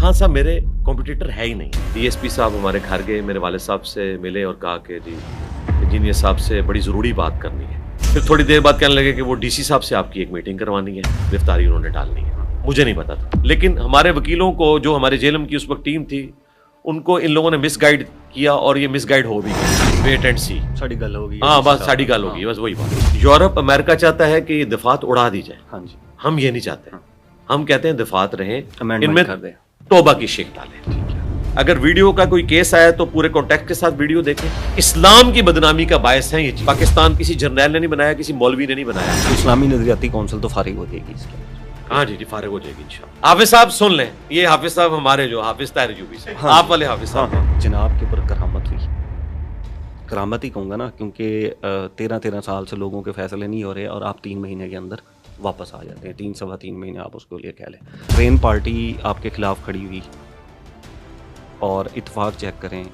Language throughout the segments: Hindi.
खान साहब मेरे कॉम्पिटिटर है ही नहीं। डीएसपी साहब हमारे घर गए, मेरे वाले साहब से मिले और कहा कि जी इंजीनियर साहब से बड़ी ज़रूरी बात करनी है। फिर थोड़ी देर बाद कहने लगे कि वो डीसी साहब से आपकी एक मीटिंग करवानी है, गिरफ्तारी उन्होंने डालनी है। मुझे नहीं पता था, लेकिन हमारे वकीलों को, जो हमारे जेलम की उस वक्त टीम थी, उनको इन लोगों ने मिसगाइड किया और ये मिसगाइड हो भी गया। वेट एंड सी, साड़ी गल होगी। हाँ बस साड़ी गल होगी, बस वही बात। यूरोप अमेरिका चाहता है कि दफात उड़ा दी जाए। हाँ जी, हम ये नहीं चाहते। हम कहते हैं दफात रहें, इनमें तौबा की शेख डालें। अगर वीडियो का कोई केस आया तो पूरे कॉन्टेक्ट के साथ वीडियो देखें। इस्लाम की बदनामी का बायस है ये चीज। पाकिस्तान किसी जर्नैल ने नहीं बनाया, किसी मौलवी ने नहीं बनाया। इस्लामी नजरियाती कौंसिल तो फारिग हो जाएगी इसके। हाँ जी फारिग हो जाएगी इंशाल्लाह। हाफिज साहब सुन लें, ये हाफिज साहब हमारे जो हाफिज ताहिर यूबी से, हाँ, आप वाले हाफिज साहब जनाब के ऊपर करामत हुई। करामत ही कहूँगा ना, क्योंकि 13 साल से लोगों के फैसले नहीं हो रहे और आप 3 महीने के अंदर वापस आ जाते हैं। 3-3.25 महीने आप उसको लिए कह लें। ट्रेन पार्टी आपके खिलाफ खड़ी हुई और इत्तेफाक चेक करें,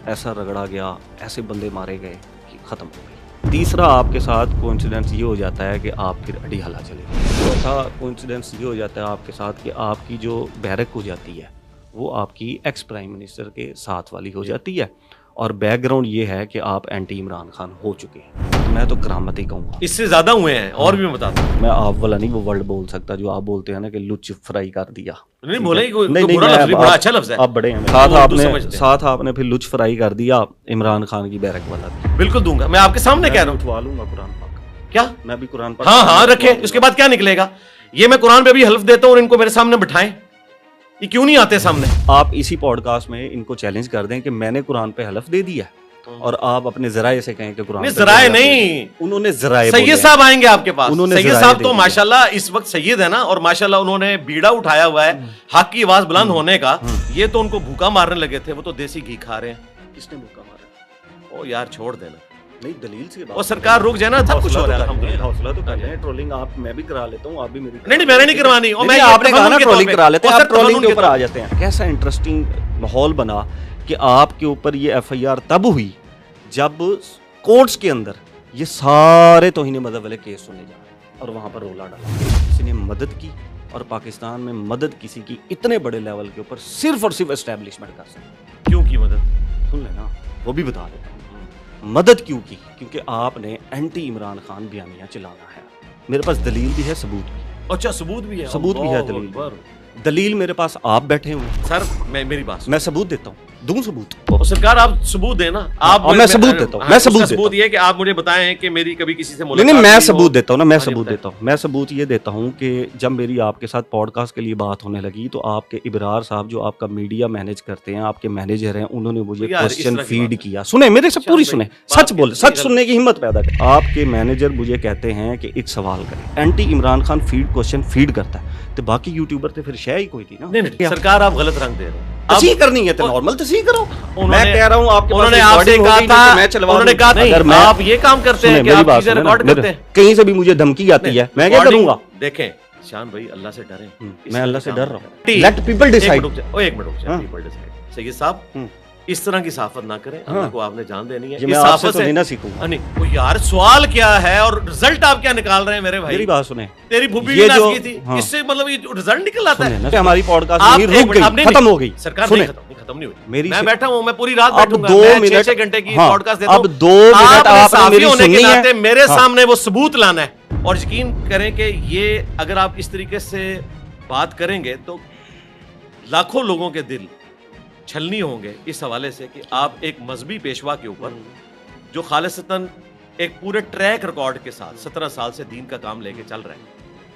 ऐसा रगड़ा गया, ऐसे बंदे मारे गए कि ख़त्म हो गई। तीसरा आपके साथ कोइंसिडेंस ये हो जाता है कि आप फिर अड़ी हला चले। चौथा कोइंसिडेंस ये हो जाता है आपके साथ कि आपकी जो बैरक हो जाती है वो आपकी एक्स प्राइम मिनिस्टर के साथ वाली हो जाती है, और बैकग्राउंड ये है कि आप एंटी इमरान खान हो चुके हैं। तो मैं तो करामत ही कहूँगा, इससे ज्यादा हुए हैं और भी मैं बताता हूँ। मैं आप वाला नहीं वो वर्ड बोल सकता जो आप बोलते हैं ना कि लुच फ्राई कर दिया। नहीं बोले, नहीं, बड़ा अच्छा लफ्ज है। आप बड़े हैं, साथ आपने फिर लुच फ्राई कर दिया इमरान खान की बैरक वाला। बिल्कुल दूंगा, मैं आपके सामने कह रहा हूँ। उठवा लूंगा कुरान पाक। क्या? मैं भी कुरान पाक। हाँ रखे, उसके बाद क्या निकलेगा? ये मैं कुरान पे भी हल्फ देता हूँ और इनको मेरे सामने बिठाएं, ये क्यों नहीं आते सामने? आप इसी पॉडकास्ट में इनको चैलेंज कर दें कि मैंने कुरान पे हल्फ दे दिया और आप अपने जराये से कहें कि कुरान जराये नहीं, उन्होंने जराये। सैयद साहब आएंगे आपके पास। सैयद साहब तो माशाल्लाह इस वक्त सैयद है ना, और माशाल्लाह उन्होंने बीड़ा उठाया हुआ है हक की आवाज बुलंद होने का। ये तो उनको भूखा मारने लगे थे, वो तो देसी घी खा रहे हैं। किसने भूखा मारा? ओ यार छोड़ देना, नहीं दलील से और सरकार रुक जाए ना, सब कुछ हो रहा है। हौसला तो कर लें। ट्रोलिंग आप मैं भी करा लेता हूँ, आप भी मेरी। नहीं मैंने नहीं करवानी। और मैं आपने कहा ना ट्रोलिंग करा लेते हैं, आप ट्रोलिंग के ऊपर आ जाते हैं। कैसा इंटरेस्टिंग माहौल बना कि आपके ऊपर ये एफआईआर तब हुई जब कोर्ट्स के अंदर ये सारे तौहीन मज़हब वाले केस सुने जा रहे और वहाँ पर रोला डाला। किसी ने मदद की, और पाकिस्तान में मदद किसी की इतने बड़े लेवल के ऊपर सिर्फ और सिर्फ एस्टैब्लिशमेंट कर सकती। क्यों की मदद? सुन लेना, वो भी बता देता हूँ। मदद क्यों की? क्योंकि आपने एंटी इमरान खान बयानियाँ चलाना है। मेरे पास दलील भी है, सबूत भी। अच्छा सबूत भी है? सबूत भी है, दलील मेरे पास। आप बैठे हो सर, मेरी बात, मैं सबूत देता हूँ, दूं सबूत। सरकार आप सबूत देना। आप मैं सबूत देता हूँ। मैं सबूत ये कि आप मुझे बताएं कि मेरी कभी किसी से मुलाकात नहीं, मैं सबूत देता हूँ ना, मैं सबूत देता हूँ। मैं सबूत ये देता हूँ कि जब मेरी आपके साथ पॉडकास्ट के लिए बात होने लगी तो आपके इब्रार साहब जो आपका मीडिया मैनेज करते हैं, आपके मैनेजर हैं, उन्होंने मुझे क्वेश्चन फीड किया। सुने मेरे से पूरी सुने, सच बोले, सच सुनने की हिम्मत पैदा कर। आपके मैनेजर मुझे कहते हैं कि एक सवाल करें, anti Imran Khan feed question feed करता है, तो बाकी यूट्यूबर तो फिर शय ही कोई थी ना। नहीं सरकार आप गलत रंग दे रहे हो। तस्हीह करनी है तो नॉर्मल तस्हीह करो। मैं कह रहा हूँ आपके पास उन्होंने आपसे कहा था, मैं चलवा, उन्होंने कहा अगर आप ये काम करते हैं कि आप चीजें रिकॉर्ड करते हैं, कहीं से भी मुझे धमकी आती है, मैं क्या करूंगा? देखें शान भाई, अल्लाह से डरें। मैं अल्लाह से डर रहा हूँ। Let people decide. एक मिनट रुक जाओ, पीपल डिसाइड। सैयद साहब इस तरह की साफत ना करें, अल्लाह को आपने जान देनी है। इस साफत से नहीं सीखूंगा। नहीं यार, सवाल क्या है और रिजल्ट आप क्या निकाल रहे हैं मेरे भाई? मेरी बात सुने, तेरी भूपी भी नाच की थी, इससे मतलब ये रिजल्ट निकल आता है। हमारी पॉडकास्ट रुक गई, खत्म हो गई। सरकार खत्म नहीं हुई। मैं बैठा हूँ, मैं पूरी रात बैठूंगा। 2 घंटे की पॉडकास्ट देता हूँ। अब 2 मिनट आपने मेरी सुननी है, मेरे सामने वो सबूत लाना है। और यकीन करें कि ये अगर आप इस तरीके से बात करेंगे तो लाखों लोगों के दिल छलनी होंगे इस हवाले से कि आप एक मजहबी पेशवा के ऊपर जो खालिसतन एक पूरे ट्रैक रिकॉर्ड के साथ 17 साल से दीन का काम लेके चल रहा है,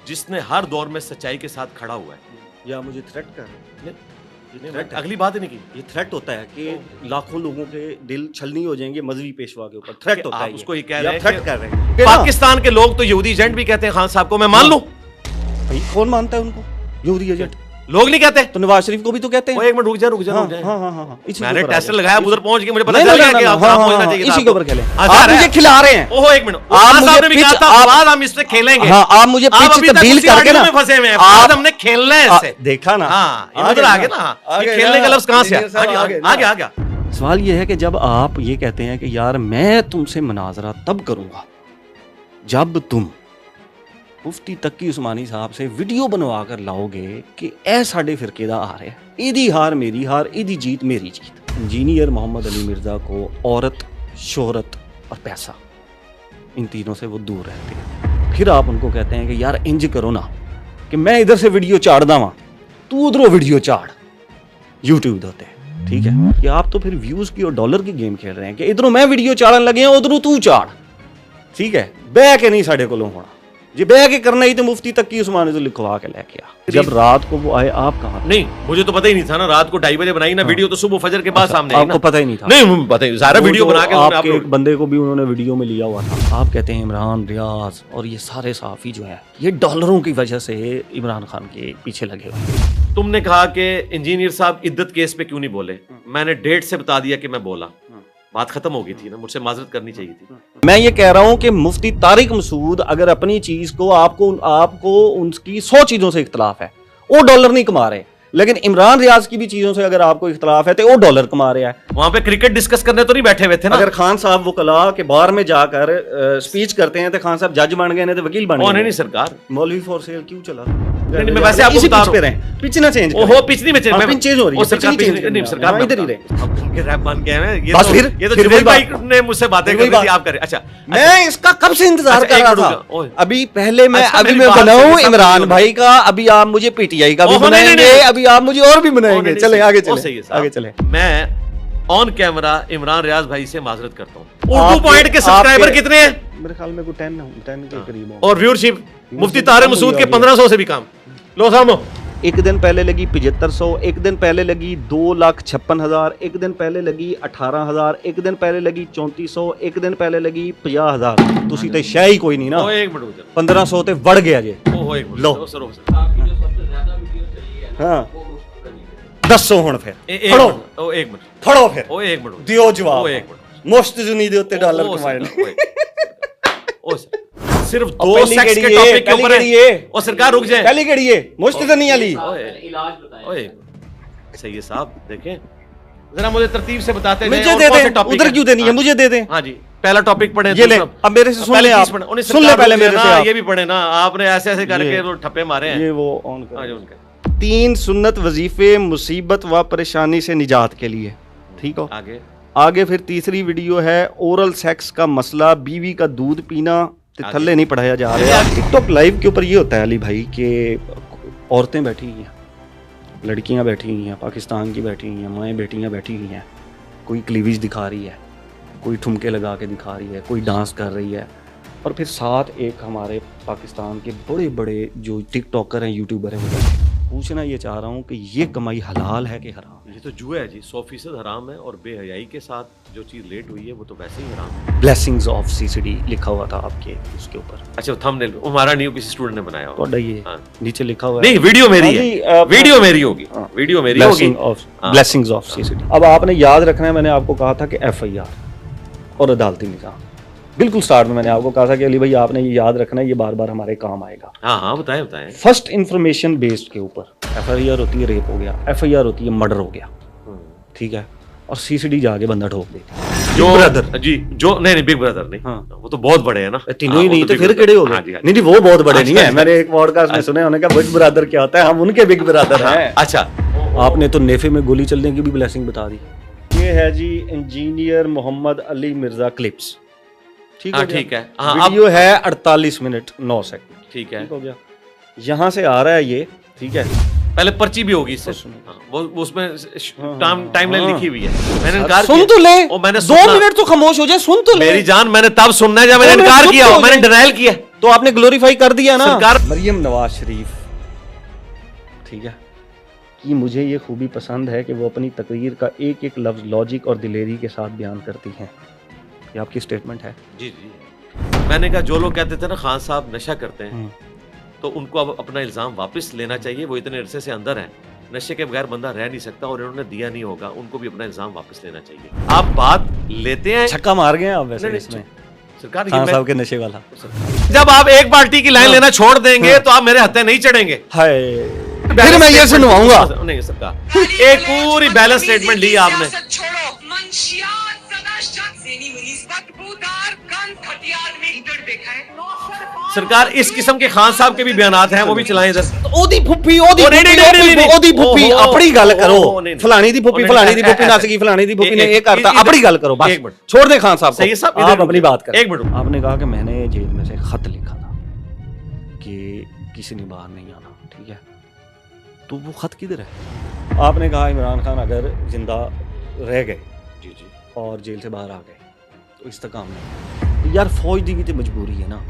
जिसने हर दौर में सच्चाई के साथ खड़ा हुआ है। या मुझे थ्रेट कर, अगली बात ही नहीं की। ये थ्रेट होता है कि लाखों लोगों के दिल छलनी हो जाएंगे मजहबी पेशवा के ऊपर। थ्रेट होता है, उसको ही कह रहे हैं, थ्रेट कर रहे हैं। पाकिस्तान के लोग तो यहूदी एजेंट भी कहते हैं खान साहब को, मैं मान लूं? भाई कौन मानता है उनको यहूदी एजेंट? लोग नहीं कहते तो नवाज शरीफ को भी तो कहते हैं। एक मिनट रुक जा। मैंने टेस्ट लगाया, उधर पहुंच के मुझे पता चल गया कि आप पहुंचना चाहिए। इसी के ऊपर खेलें। आप मुझे खिला रहे हैं। ओहो एक मिनट, आप साहब ने भी कहा था बाद हम इससे खेलेंगे। हां, आप मुझे पिच तब्दील करके ना फंसे हुए हैं, बाद हमने खेलना है इससे। देखा ना? हां, इधर आगे ना, ये खेलने का लफ्ज कहां से आगे आ गया? सवाल ये है कि जब आप ये कहते हैं कि यार मैं तुमसे मुनाजरा तब करूंगा जब तुम मुफ्ती तकी उस्मानी साहब से वीडियो बनवा कर लाओगे कि ए साडे फिरके दा आ रहा है, इदी हार मेरी हार, इदी जीत मेरी जीत। इंजीनियर मोहम्मद अली मिर्ज़ा को औरत, शोहरत और पैसा, इन तीनों से वो दूर रहते हैं। फिर आप उनको कहते हैं कि यार इंज करो ना कि मैं इधर से वीडियो चाड़ दावा, तू उधरों वीडियो चाड़, यूट्यूब होते हैं, ठीक है। कि आप तो फिर व्यूज़ की और डॉलर की गेम खेल रहे हैं कि इधरों मैं वीडियो चाड़न लगे हैं, उधरों तू चाड़, ठीक है। बह के नहीं साढ़े कोलों होना, जी बह के करना ही तो मुफ्ती तकी उस्मानी से लिखवा के लेके आ। जब रात को वो आए, आप कहाँ? नहीं, मुझे तो पता ही नहीं था ना, रात को 2:30 बजे बनाई ना वीडियो, तो सुबह फजर के बाद सामने आई ना। आपको पता ही नहीं था? नहीं पता ही, सारा वीडियो बना के आपके एक बंदे को भी उन्होंने वीडियो में लिया हुआ था। आप कहते हैं इमरान, रियाज और ये सारे सहाफ़ी जो है ये डॉलरों की वजह से इमरान खान के पीछे लगे हुए। तुमने कहा कि इंजीनियर साहब इद्दत केस पे क्यों नहीं बोले, मैंने डेट से बता दिया कि मैं बोला, बात खत्म हो गई थी ना, मुझसे माजरत करनी चाहिए थी। मैं ये कह रहा हूं कि मुफ्ती तारिक मसूद अगर अपनी चीज को आपको उनकी 100 चीजों से इख्तलाफ है, वो डॉलर नहीं कमा रहे, लेकिन इमरान रियाज की भी चीजों से अगर आपको इख्तलाफ है तो वो डॉलर कमा रहा है। वहां पे क्रिकेट डिस्कस करने तो नहीं बैठे हुए थे ना। अगर खान साहब वो कला के बार में जाकर स्पीच करते हैं तो खान साहब जज बन गए, तो वकील बन गए। नहीं सरकार, मौलवी फॉर सेल क्यों चला? नहीं, मैं वैसे आपको बता रहा हूं, पिच ना चेंज करें। ओहो, पिच नहीं में चेंज हो रही है, सरकार नहीं, सरकार इधर ही रहे। अब उनके रैप बन गए हैं ये, बस तो फिर ये तो फिर जुबैर भाई ने मुझसे बातें कर दी, आप करें। अच्छा, मैं इसका कब से इंतजार कर रहा था, अभी पहले मैं अभी मैं बनाऊं इमरान भाई का, अभी आप मुझे पीटीआई का भी बनाएंगे, अभी आप मुझे और भी बनाएंगे। चले आगे चले, आगे चले। मैं ऑन कैमरा इमरान रियाज भाई से माजरत करता हूँ। उर्दू पॉइंट के सब्सक्राइबर कितने हैं? मेरे ख्याल में 10 के करीब, और व्यूअरशिप मुफ्ती तारिक मसूद के 1500 से भी कम। लो सामो, एक दिन पहले लगी 7500, एक दिन पहले लगी 2,56,000, एक दिन पहले लगी 18,000, एक दिन पहले लगी 3400, एक दिन पहले लगी 50,000। तुसी ते शै ही कोई नहीं ना। 1500 ते बढ़ गया जे। लो हाँ 200 हुण फिर फड़ो, एक मिनट फड़ो फिर, एक मिनट दियो जवाब। मुफ्त जुनी दे उत्ते डॉलर कमाए ने। सिर्फ 2 सेक्स के टॉपिक के ऊपर है। और सरकार रुक जाए, पहली केड़ी है मुश्त तो नहीं आली। इलाज बताएं। सही है साहब, देखें जरा मुझे तरतीब से बताते हैं। मुझे दे दें, उधर क्यों देनी है, मुझे दे दें। हाँ जी, पहला टॉपिक पढ़े, ये ले, अब मेरे से सुन ले आप, सुन ले पहले मेरे से। ये भी पढ़े ना आपने, ऐसे ऐसे करके तो ठप्पे मारे हैं। ये वो ऑन कर। 3 सुन्नत वजीफे मुसीबत व परेशानी से निजात के लिए, ठीक हो। आगे फिर तीसरी वीडियो है ओरल सेक्स का मसला, बीवी का दूध पीना थल्ले नहीं पढ़ाया जा रहा। टिकटॉक लाइव के ऊपर ये होता है अली भाई कि औरतें बैठी हुई हैं, लड़कियां बैठी हुई हैं, पाकिस्तान की बैठी हुई हैं, माएँ बेटियां बैठी हुई हैं, कोई क्लीवेज दिखा रही है, कोई ठुमके लगा के दिखा रही है, कोई डांस कर रही है, और फिर साथ एक हमारे पाकिस्तान के बड़े बड़े जो टिकटॉकर हैं, यूट्यूबर हैं। पूछना ये चाह रहा हूँ कि ये कमाई हलाल है कि हराम? ये तो जुआ है जी, 100% हराम है, और बेहयाई के साथ जो चीज़ लेट हुई है वो तो वैसे ही हराम है। ब्लेसिंग्स ऑफ सीसीडी लिखा हुआ था आपके उसके ऊपर। अच्छा, थंबनेल हमारा नहीं, किसी स्टूडेंट ने बनाया होगा। ये नीचे लिखा हुआ है। नहीं, वीडियो मेरी है, वीडियो मेरी होगी, वीडियो मेरी होगी। Blessings of CCD. अब आपने याद रखना है, मैंने आपको कहा था कि FIR और अदालती निज़ाम, बिल्कुल स्टार्ट में मैंने आपको कहा था कि अली भाई आपने ये याद रखना है, ये बार बार हमारे काम आएगा। हाँ बताएं बताएं। फर्स्ट इंफॉर्मेशन बेस्ड के ऊपर FIR होती है रेप हो गया, FIR होती है मर्डर हो गया, ठीक है, और CCD जाके बंदा ठोक देती है। जो ब्रदर जी, जो नहीं बिग ब्रदर नहीं, हाँ, वो तो बहुत बड़े हैं ना, तीनों ही नहीं तो फिर केड़े हो गए? नहीं वो बहुत बड़े नहीं है, मैंने एक पॉडकास्ट में सुने, उन्होंने कहा बिग ब्रदर क्या होता है, हम उनके बिग ब्रदर हैं। अच्छा, आपने तो नेफे में गोली चलने की भी ब्लेसिंग बता दी। ये है जी इंजीनियर मोहम्मद अली मिर्जा क्लिप्स, ठीक है, ठीक है। वीडियो है 48 मिनट 9 सेकंड, ठीक है, हो गया। यहाँ से आ रहा है ये, ठीक है, पहले पर्ची भी होगी इससे, वो उसमें टाइमलाइन लिखी हुई है। मैंने इनकार सुन तो ले, मैंने 2 मिनट तो खामोश हो जाए, सुन तो ले मेरी जान। मैंने तब सुनना है जब मैंने इनकार किया, मैंने डिनायल किया, तो आपने ग्लोरीफाई कर दिया ना। मरियम नवाज शरीफ, ठीक है, कि मुझे ये खूबी पसंद है कि वो अपनी तकरीर का एक एक लफ्ज लॉजिक और दिलेरी के साथ बयान करती हैं। ये आपकी स्टेटमेंट है? जी जी। मैंने कहा जो लोग कहते थे ना खान साहब नशा करते हैं, तो उनको अब अपना इल्ज़ाम वापस लेना चाहिए। वो इतने अरसे से अंदर हैं, नशे के बगैर बंदा रह नहीं सकता, और इन्होंने दिया नहीं होगा, उनको भी अपना इल्ज़ाम वापस लेना चाहिए। आप बात लेते हैं, छक्का मार गए आप वैसे इसमें सरकार, खान साहब के नशे वाला। जब आप एक पार्टी की लाइन लेना छोड़ देंगे तो आप मेरे हत्थे नहीं चढ़ेंगे। फिर मैं ये सुनवाऊंगा। नहीं सरकार, एक पूरी बैलेंस स्टेटमेंट ली आपने। सरकार इस किस्म के खान साहब के भी बयानात हैं, वो भी चलाएं इधर। ओदी फुप्पी नहीं, ओदी फुप्पी ओहो, अपनी गल करो, ओहो, नहीं, नहीं। फलानी दी फुप्पी फलानी दी फुप्पी नस गई, फलानी दी फुप्पी ने ये करता, अपनी गल करो बस, एक मिनट। छोड़ दे खान साहब सही है साहब, को, इधर आप अपनी बात करें। एक मिनट। आपने कहा कि मैंने जेल में से खत लिखा था कि किसी ने बाहर नहीं आना, ठीक है, तो वो खत किधर है? आपने कहा इमरान खान अगर जिंदा रह गए जी जी और जेल से बाहर आ गए तो इस्तेकाम नहीं। यार फौज दी भी तो मजबूरी है ना,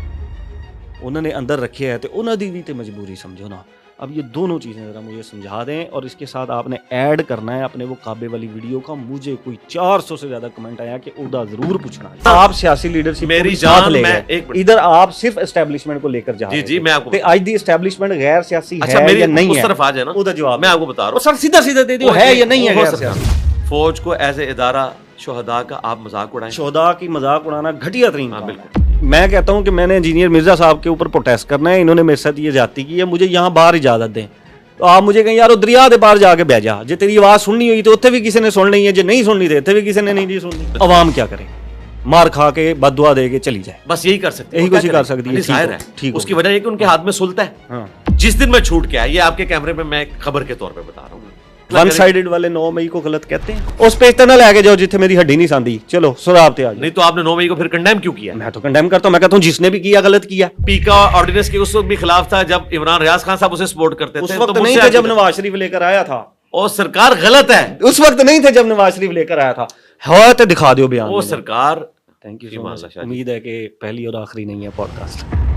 उन्होंने अंदर रखे है तो उन्हों दी भी तो मजबूरी समझो ना। अब ये दोनों चीज़ें ज़रा मुझे समझा दें, और इसके साथ आपने ऐड करना है अपने वो काबे वाली वीडियो का। मुझे कोई 400 से ज़्यादा कमेंट आया कि उदा ज़रूर पूछना है। आप सियासी लीडरशिप मेरी साथ जान, ले मैं गए, एक मिनट। इधर आप सिर्फ एस्टेब्लिशमेंट को लेकर जा रहे जी, थे। मैं आपको तो आज दी एस्टेब्लिशमेंट गैर सियासी अच्छा, है मेरी या नहीं उस है, तरफ आ जाए ना, उधर जवाब मैं आपको बता रहा हूँ। सर सीधा सीधा दे दियो, है या नहीं है हो गैर सकता सियासी। है। फौज को एज ए इदारा शोहदा का आप मजाक उड़ाएं। शोहदा की मजाक उड़ाना घटिया तरीन हाँ, काम बिल्कुल। है। मैं कहता हूं कि मैंने इंजीनियर मिर्जा साहब के ऊपर प्रोटेस्ट करना है, इन्होंने मेरे साथ ये जाती की है, मुझे यहाँ बाहर इजाजत दें। तो आप मुझे कहें यार वो दरिया के बाहर जाके बह जा, जे तेरी आवाज़ सुननी हुई तो उत्थे भी किसी ने सुननी है, जो नहीं सुननी थे उत्थे भी किसी ने नहीं जी सुननी। अवाम क्या करे, मार खा के बददुआ दे के चली जाए, बस यही कर सकते हैं, यही वो कुछ क्या कर करें? सकती है। नहीं, जाहिर है ठीक उसकी वजह ये कि उनके हाथ में सुल्ता है। हाँ, जिस दिन मैं छूट के आया, ये आपके कैमरे में मैं खबर के तौर पे बता रहा हूँ। वन साइडेड वाले 9 मई को गलत कहते हैं। उस पेज ते ना लेके जाओ जिथे मेरी हड्डी नहीं सांदी, चलो सुराब ते आ जाओ। नहीं तो आपने 9 मई को फिर कंडेम क्यों किया? मैं तो कंडेम करता हूँ, मैं कहता हूँ जिसने भी किया गलत किया। पीका ऑर्डिनेंस के उस वक्त भी खिलाफ था जब इमरान रियाज खान साहब उसे सपोर्ट करते थे। उस वक्त तो नहीं मुझसे थे जब आप- नवाज शरीफ लेकर आया था, और सरकार गलत है। उस वक्त नहीं थे जब नवाज शरीफ लेकर आया था। है तो दिखा दो बयान। वो सरकार थैंक यू जी, सो माशाल्लाह। मच। उम्मीद है कि पहली और आखिरी नहीं है पॉडकास्ट।